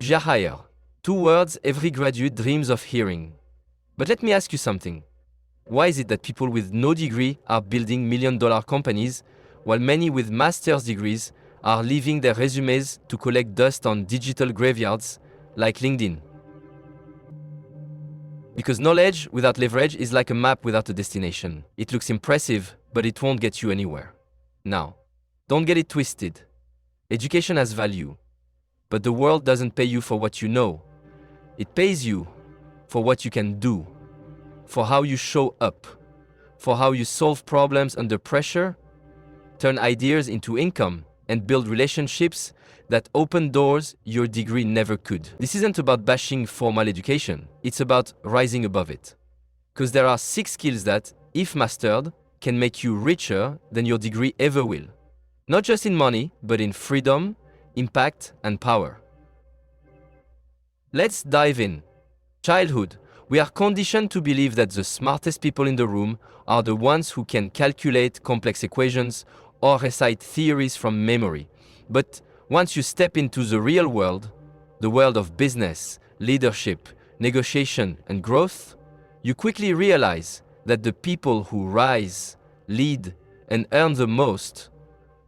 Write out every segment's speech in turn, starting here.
hire. 2 words every graduate dreams of hearing. But let me ask you something. Why is it that people with no degree are building million-dollar companies, while many with master's degrees are leaving their resumes to collect dust on digital graveyards like LinkedIn? Because knowledge without leverage is like a map without a destination. It looks impressive, but it won't get you anywhere. Now, don't get it twisted. Education has value, but the world doesn't pay you for what you know. It pays you for what you can do, for how you show up, for how you solve problems under pressure, turn ideas into income, and build relationships that open doors your degree never could. This isn't about bashing formal education, it's about rising above it. Because there are 6 skills that, if mastered, can make you richer than your degree ever will. Not just in money, but in freedom, impact, and power. Let's dive in. Childhood. We are conditioned to believe that the smartest people in the room are the ones who can calculate complex equations or recite theories from memory. But once you step into the real world, the world of business, leadership, negotiation, and growth, you quickly realize that the people who rise, lead, and earn the most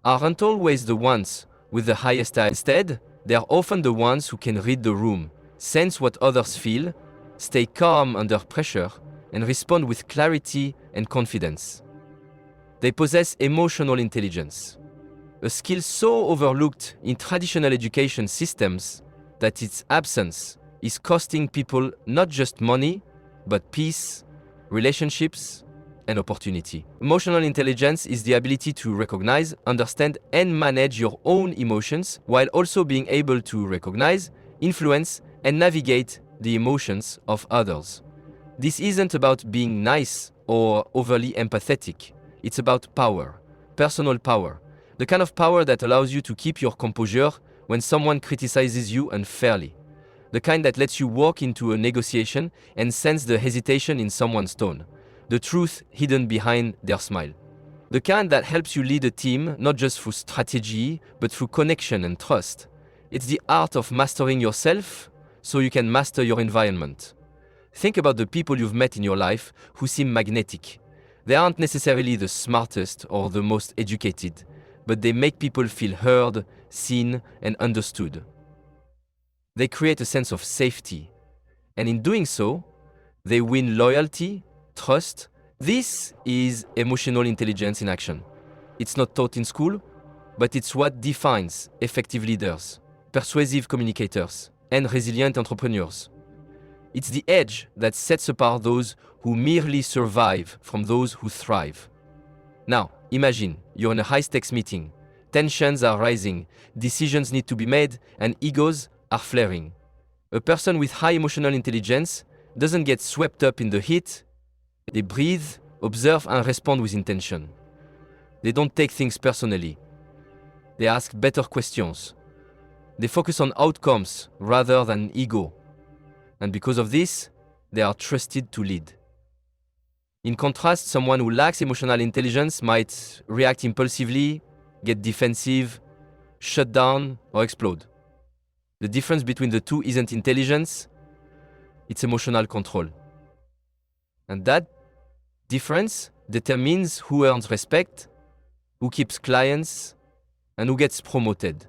aren't always the ones with the highest IQ. Instead, they are often the ones who can read the room, sense what others feel, stay calm under pressure, and respond with clarity and confidence. They possess emotional intelligence, a skill so overlooked in traditional education systems that its absence is costing people not just money, but peace, relationships, and opportunity. Emotional intelligence is the ability to recognize, understand, and manage your own emotions while also being able to recognize, influence, and navigate the emotions of others. This isn't about being nice or overly empathetic. It's about power, personal power, the kind of power that allows you to keep your composure when someone criticizes you unfairly, the kind that lets you walk into a negotiation and sense the hesitation in someone's tone, the truth hidden behind their smile, the kind that helps you lead a team not just through strategy, but through connection and trust. It's the art of mastering yourself so you can master your environment. Think about the people you've met in your life who seem magnetic. They aren't necessarily the smartest or the most educated, but they make people feel heard, seen, and understood. They create a sense of safety, and in doing so, they win loyalty, trust. This is emotional intelligence in action. It's not taught in school, but it's what defines effective leaders, persuasive communicators, and resilient entrepreneurs. It's the edge that sets apart those who merely survive from those who thrive. Now, imagine you're in a high-stakes meeting. Tensions are rising, decisions need to be made, and egos are flaring. A person with high emotional intelligence doesn't get swept up in the heat. They breathe, observe, and respond with intention. They don't take things personally. They ask better questions. They focus on outcomes rather than ego. And because of this, they are trusted to lead. In contrast, someone who lacks emotional intelligence might react impulsively, get defensive, shut down, or explode. The difference between the two isn't intelligence, it's emotional control. And that difference determines who earns respect, who keeps clients, and who gets promoted.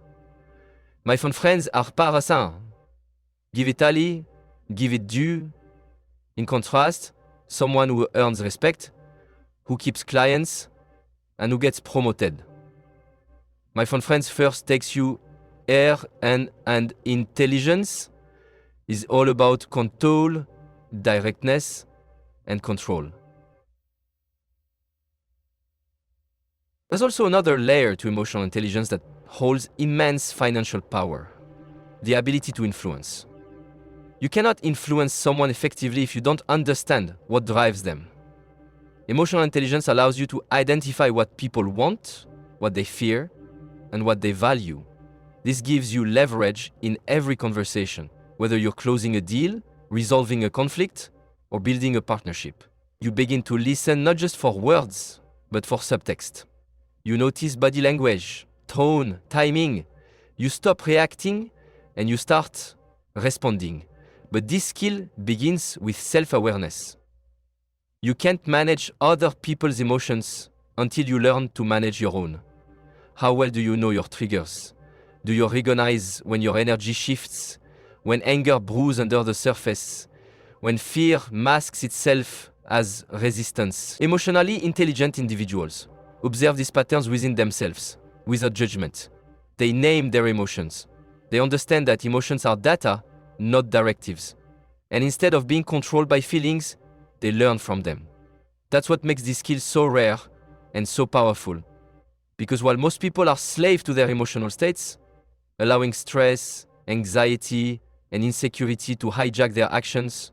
My fun friends are pas à ça. Give it Ali, give it due. In contrast, someone who earns respect, who keeps clients, and who gets promoted. My fun friends first takes you air and intelligence is all about control, directness, and control. There's also another layer to emotional intelligence that holds immense financial power, the ability to influence. You cannot influence someone effectively if you don't understand what drives them. Emotional intelligence allows you to identify what people want, what they fear, and what they value. This gives you leverage in every conversation, whether you're closing a deal, resolving a conflict, or building a partnership. You begin to listen not just for words, but for subtext. You notice body language, tone, timing. You stop reacting and you start responding. But this skill begins with self-awareness. You can't manage other people's emotions until you learn to manage your own. How well do you know your triggers? Do you recognize when your energy shifts? When anger brews under the surface? When fear masks itself as resistance? Emotionally intelligent individuals observe these patterns within themselves, without judgment. They name their emotions. They understand that emotions are data, not directives. And instead of being controlled by feelings, they learn from them. That's what makes this skill so rare and so powerful. Because while most people are slaves to their emotional states, allowing stress, anxiety, and insecurity to hijack their actions,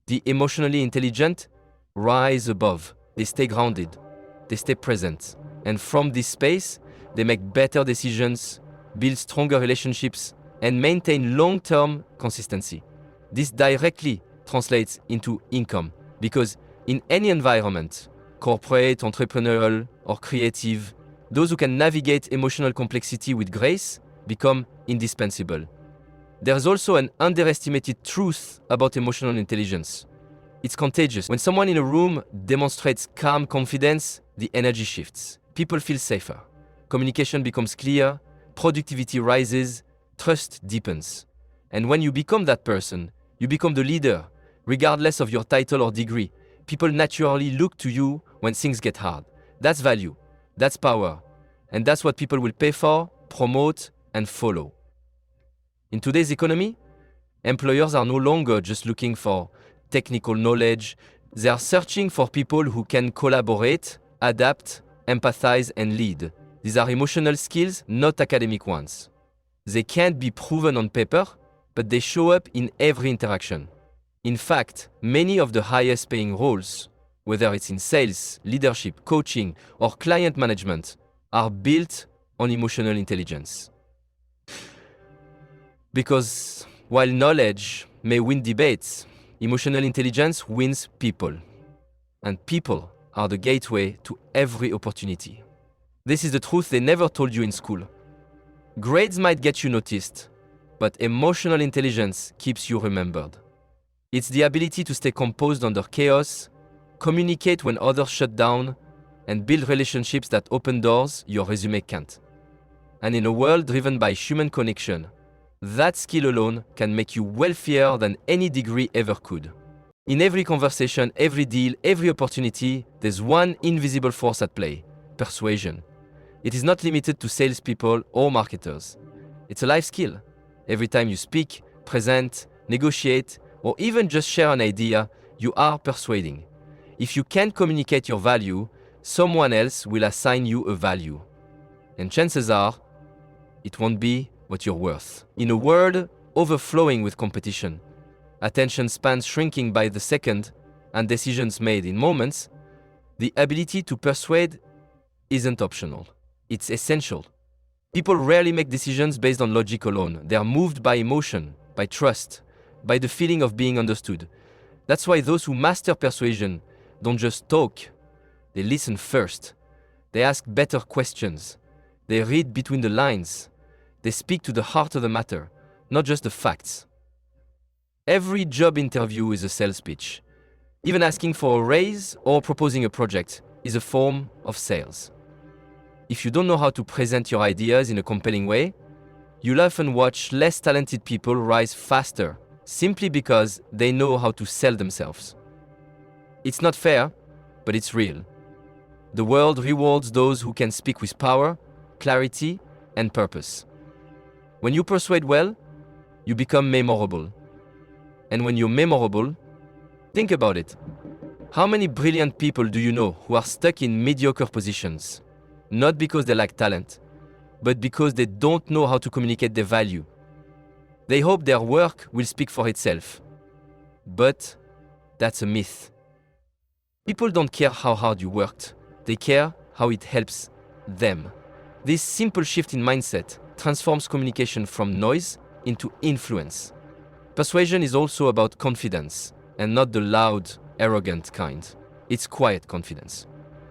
the emotionally intelligent rise above. They stay grounded, they stay present. And from this space, they make better decisions, build stronger relationships, and maintain long-term consistency. This directly translates into income, because in any environment, corporate, entrepreneurial, or creative, those who can navigate emotional complexity with grace become indispensable. There's also an underestimated truth about emotional intelligence. It's contagious. When someone in a room demonstrates calm confidence, the energy shifts. People feel safer. Communication becomes clear, productivity rises, trust deepens. And when you become that person, you become the leader, regardless of your title or degree. People naturally look to you when things get hard. That's value, that's power, and that's what people will pay for, promote, and follow. In today's economy, employers are no longer just looking for technical knowledge. They are searching for people who can collaborate, adapt, empathize, and lead. These are emotional skills, not academic ones. They can't be proven on paper, but they show up in every interaction. In fact, many of the highest paying roles, whether it's in sales, leadership, coaching, or client management, are built on emotional intelligence. Because while knowledge may win debates, emotional intelligence wins people. And people are the gateway to every opportunity. This is the truth they never told you in school. Grades might get you noticed, but emotional intelligence keeps you remembered. It's the ability to stay composed under chaos, communicate when others shut down, and build relationships that open doors your resume can't. And in a world driven by human connection, that skill alone can make you wealthier than any degree ever could. In every conversation, every deal, every opportunity, there's one invisible force at play: persuasion. It is not limited to salespeople or marketers. It's a life skill. Every time you speak, present, negotiate, or even just share an idea, you are persuading. If you can't communicate your value, someone else will assign you a value. And chances are, it won't be what you're worth. In a world overflowing with competition, attention spans shrinking by the second, and decisions made in moments, the ability to persuade isn't optional. It's essential. People rarely make decisions based on logic alone. They are moved by emotion, by trust, by the feeling of being understood. That's why those who master persuasion don't just talk, they listen first. They ask better questions. They read between the lines. They speak to the heart of the matter, not just the facts. Every job interview is a sales pitch. Even asking for a raise or proposing a project is a form of sales. If you don't know how to present your ideas in a compelling way, you'll often watch less talented people rise faster simply because they know how to sell themselves. It's not fair, but it's real. The world rewards those who can speak with power, clarity, and purpose. When you persuade well, you become memorable. And when you're memorable, think about it. How many brilliant people do you know who are stuck in mediocre positions? Not because they lack talent, but because they don't know how to communicate their value. They hope their work will speak for itself. But that's a myth. People don't care how hard you worked. They care how it helps them. This simple shift in mindset transforms communication from noise into influence. Persuasion is also about confidence, and not the loud, arrogant kind. It's quiet confidence.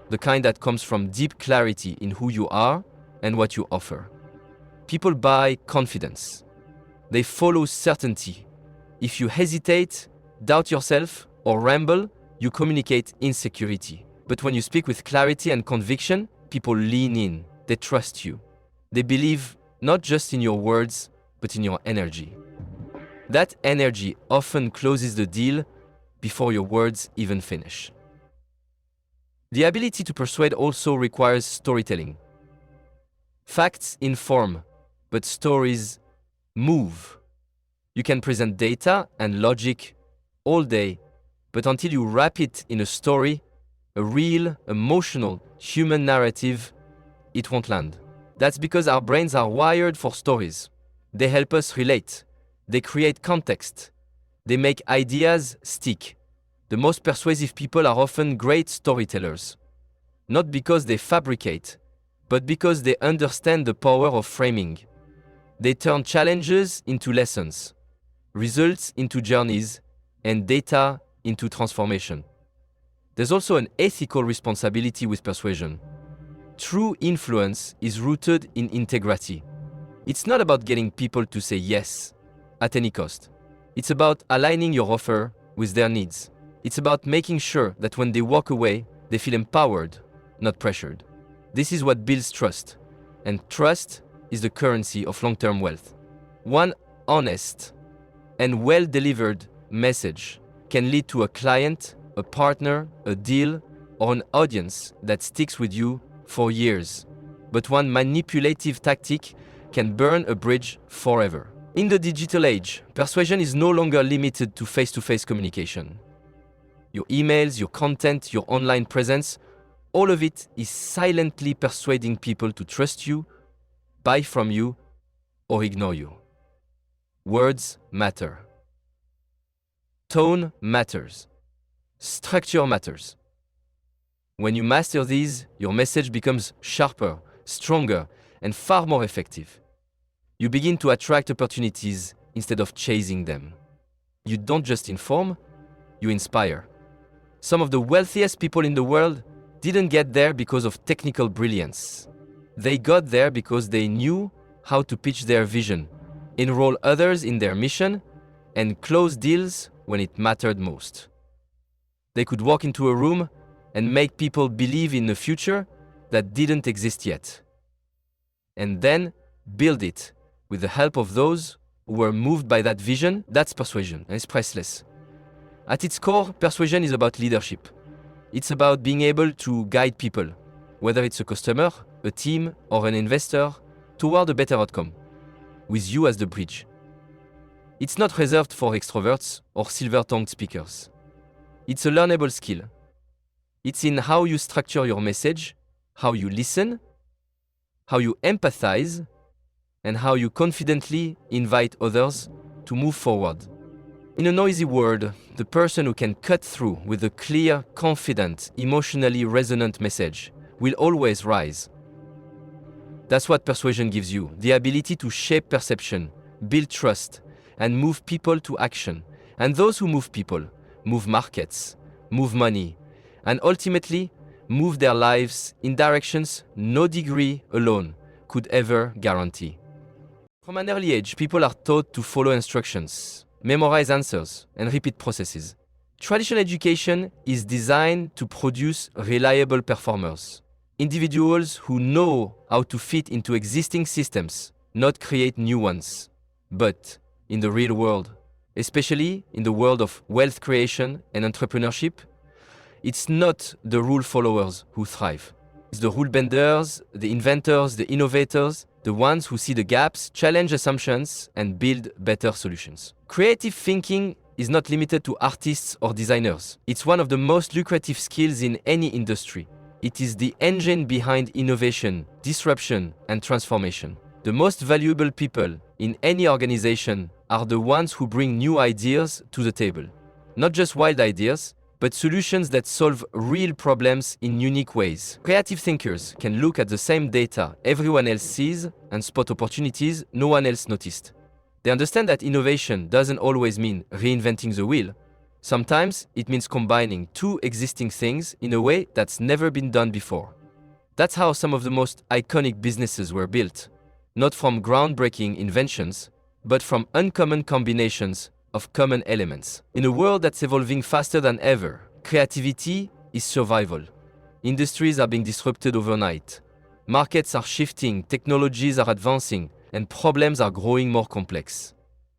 The kind that comes from deep clarity in who you are and what you offer. People buy confidence, They follow certainty. If you hesitate, doubt yourself, or ramble, you communicate insecurity. But when you speak with clarity and conviction, people lean in. They trust you. They believe not just in your words, but in your energy. That energy often closes the deal before your words even finish. The ability to persuade also requires storytelling. Facts inform, but stories move. You can present data and logic all day, but until you wrap it in a story, a real, emotional, human narrative, it won't land. That's because our brains are wired for stories. They help us relate. They create context. They make ideas stick. The most persuasive people are often great storytellers. Not because they fabricate, but because they understand the power of framing. They turn challenges into lessons, results into journeys, and data into transformation. There's also an ethical responsibility with persuasion. True influence is rooted in integrity. It's not about getting people to say yes at any cost. It's about aligning your offer with their needs. It's about making sure that when they walk away, they feel empowered, not pressured. This is what builds trust, and trust is the currency of long-term wealth. One honest and well-delivered message can lead to a client, a partner, a deal, or an audience that sticks with you for years. But one manipulative tactic can burn a bridge forever. In the digital age, persuasion is no longer limited to face-to-face communication. Your emails, your content, your online presence, all of it is silently persuading people to trust you, buy from you, or ignore you. Words matter. Tone matters. Structure matters. When you master these, your message becomes sharper, stronger, and far more effective. You begin to attract opportunities instead of chasing them. You don't just inform, you inspire. Some of the wealthiest people in the world didn't get there because of technical brilliance. They got there because they knew how to pitch their vision, enroll others in their mission, and close deals when it mattered most. They could walk into a room and make people believe in a future that didn't exist yet. And then build it with the help of those who were moved by that vision. That's persuasion, and it's priceless. At its core, persuasion is about leadership. It's about being able to guide people, whether it's a customer, a team, or an investor, toward a better outcome, with you as the bridge. It's not reserved for extroverts or silver-tongued speakers. It's a learnable skill. It's in how you structure your message, how you listen, how you empathize, and how you confidently invite others to move forward. In a noisy world, the person who can cut through with a clear, confident, emotionally resonant message will always rise. That's what persuasion gives you, the ability to shape perception, build trust, and move people to action. And those who move people, move markets, move money, and ultimately move their lives in directions no degree alone could ever guarantee. From an early age, people are taught to follow instructions, memorize answers, and repeat processes. Traditional education is designed to produce reliable performers, individuals who know how to fit into existing systems, not create new ones. But in the real world, especially in the world of wealth creation and entrepreneurship, it's not the rule followers who thrive. It's the rule benders, the inventors, the innovators, the ones who see the gaps, challenge assumptions, and build better solutions. Creative thinking is not limited to artists or designers. It's one of the most lucrative skills in any industry. It is the engine behind innovation, disruption, and transformation. The most valuable people in any organization are the ones who bring new ideas to the table. Not just wild ideas, but solutions that solve real problems in unique ways. Creative thinkers can look at the same data everyone else sees and spot opportunities no one else noticed. They understand that innovation doesn't always mean reinventing the wheel. Sometimes it means combining two existing things in a way that's never been done before. That's how some of the most iconic businesses were built. Not from groundbreaking inventions, but from uncommon combinations of common elements. In a world that's evolving faster than ever, creativity is survival. Industries are being disrupted overnight. Markets are shifting, technologies are advancing, and problems are growing more complex.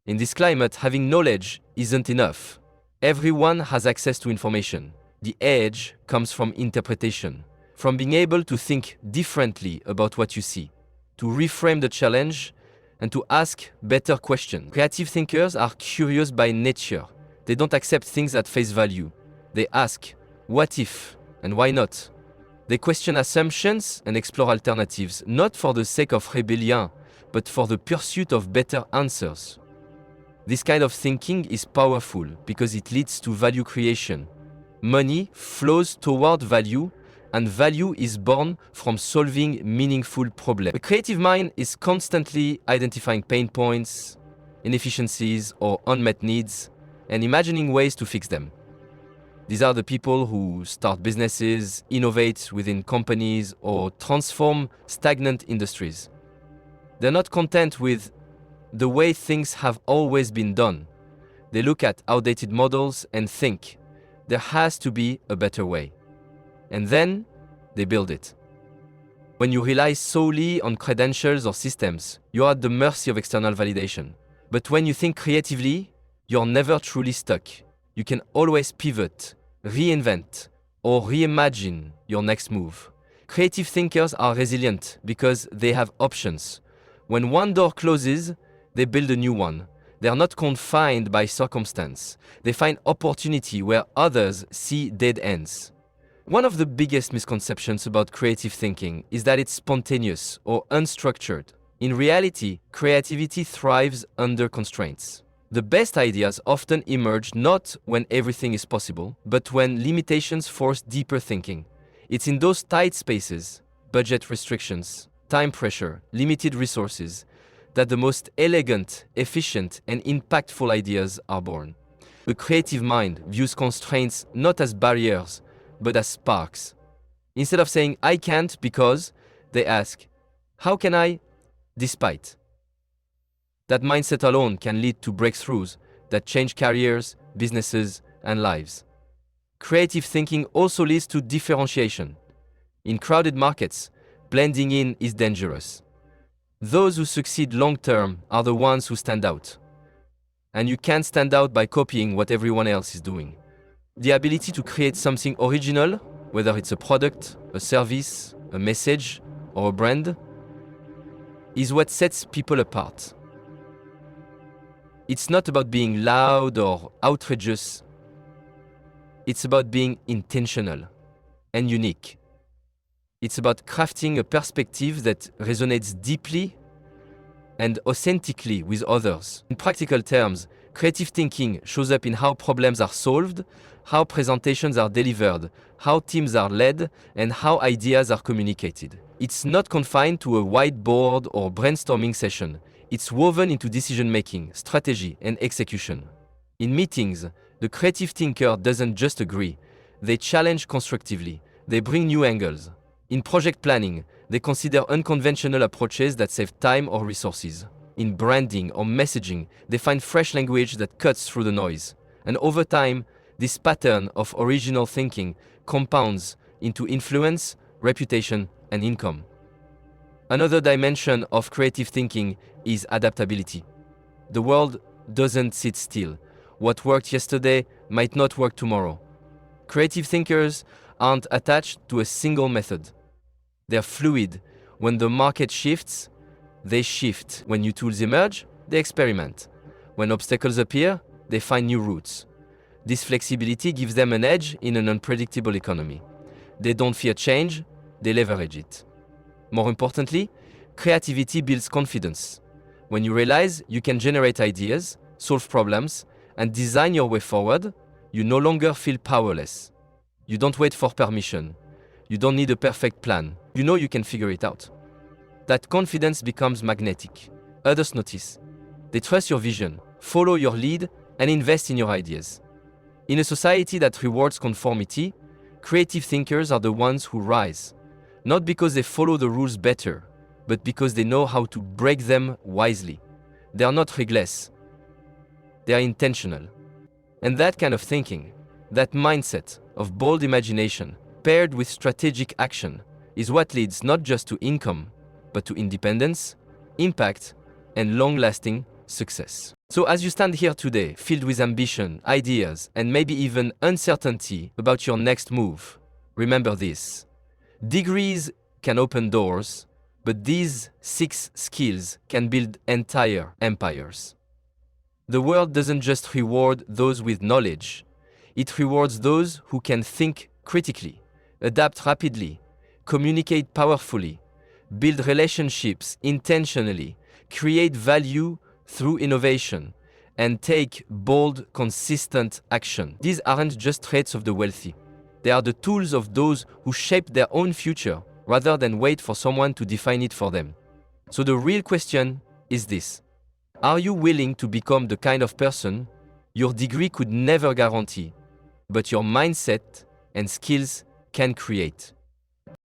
In this climate, having knowledge isn't enough. Everyone has access to information. The edge comes from interpretation, from being able to think differently about what you see, to reframe the challenge, and to ask better questions. Creative thinkers are curious by nature. They don't accept things at face value. They ask, what if, and why not? They question assumptions and explore alternatives, not for the sake of rebellion, but for the pursuit of better answers. This kind of thinking is powerful because it leads to value creation. Money flows toward value, and value is born from solving meaningful problems. A creative mind is constantly identifying pain points, inefficiencies, or unmet needs, and imagining ways to fix them. These are the people who start businesses, innovate within companies, or transform stagnant industries. They're not content with the way things have always been done. They look at outdated models and think, there has to be a better way. And then they build it. When you rely solely on credentials or systems, you're at the mercy of external validation. But when you think creatively, you're never truly stuck. You can always pivot, reinvent, or reimagine your next move. Creative thinkers are resilient because they have options. When one door closes, they build a new one. They are not confined by circumstance. They find opportunity where others see dead ends. One of the biggest misconceptions about creative thinking is that it's spontaneous or unstructured. In reality, creativity thrives under constraints. The best ideas often emerge not when everything is possible, but when limitations force deeper thinking. It's in those tight spaces, budget restrictions, time pressure, limited resources, that the most elegant, efficient, and impactful ideas are born. A creative mind views constraints not as barriers, but as sparks. Instead of saying, I can't because, they ask, how can I, despite? That mindset alone can lead to breakthroughs that change careers, businesses, and lives. Creative thinking also leads to differentiation. In crowded markets, blending in is dangerous. Those who succeed long-term are the ones who stand out. And you can't stand out by copying what everyone else is doing. The ability to create something original, whether it's a product, a service, a message, or a brand, is what sets people apart. It's not about being loud or outrageous. It's about being intentional and unique. It's about crafting a perspective that resonates deeply and authentically with others. In practical terms, creative thinking shows up in how problems are solved, how presentations are delivered, how teams are led, and how ideas are communicated. It's not confined to a whiteboard or brainstorming session. It's woven into decision-making, strategy, and execution. In meetings, the creative thinker doesn't just agree. They challenge constructively. They bring new angles. In project planning, they consider unconventional approaches that save time or resources. In branding or messaging, they find fresh language that cuts through the noise. And over time, this pattern of original thinking compounds into influence, reputation, and income. Another dimension of creative thinking is adaptability. The world doesn't sit still. What worked yesterday might not work tomorrow. Creative thinkers aren't attached to a single method. They're fluid. When the market shifts, they shift. When new tools emerge, they experiment. When obstacles appear, they find new routes. This flexibility gives them an edge in an unpredictable economy. They don't fear change, they leverage it. More importantly, creativity builds confidence. When you realize you can generate ideas, solve problems, and design your way forward, you no longer feel powerless. You don't wait for permission. You don't need a perfect plan. You know you can figure it out. That confidence becomes magnetic. Others notice. They trust your vision, follow your lead, and invest in your ideas. In a society that rewards conformity, creative thinkers are the ones who rise. Not because they follow the rules better, but because they know how to break them wisely. They are not regardless. They are intentional. And that kind of thinking, that mindset of bold imagination, paired with strategic action, is what leads not just to income, but to independence, impact, and long-lasting success. So as you stand here today, filled with ambition, ideas, and maybe even uncertainty about your next move, remember this. Degrees can open doors, but these 6 skills can build entire empires. The world doesn't just reward those with knowledge, it rewards those who can think critically, adapt rapidly, communicate powerfully, build relationships intentionally, create value through innovation, and take bold, consistent action. These aren't just traits of the wealthy. They are the tools of those who shape their own future rather than wait for someone to define it for them. So the real question is this. Are you willing to become the kind of person your degree could never guarantee, but your mindset and skills can create?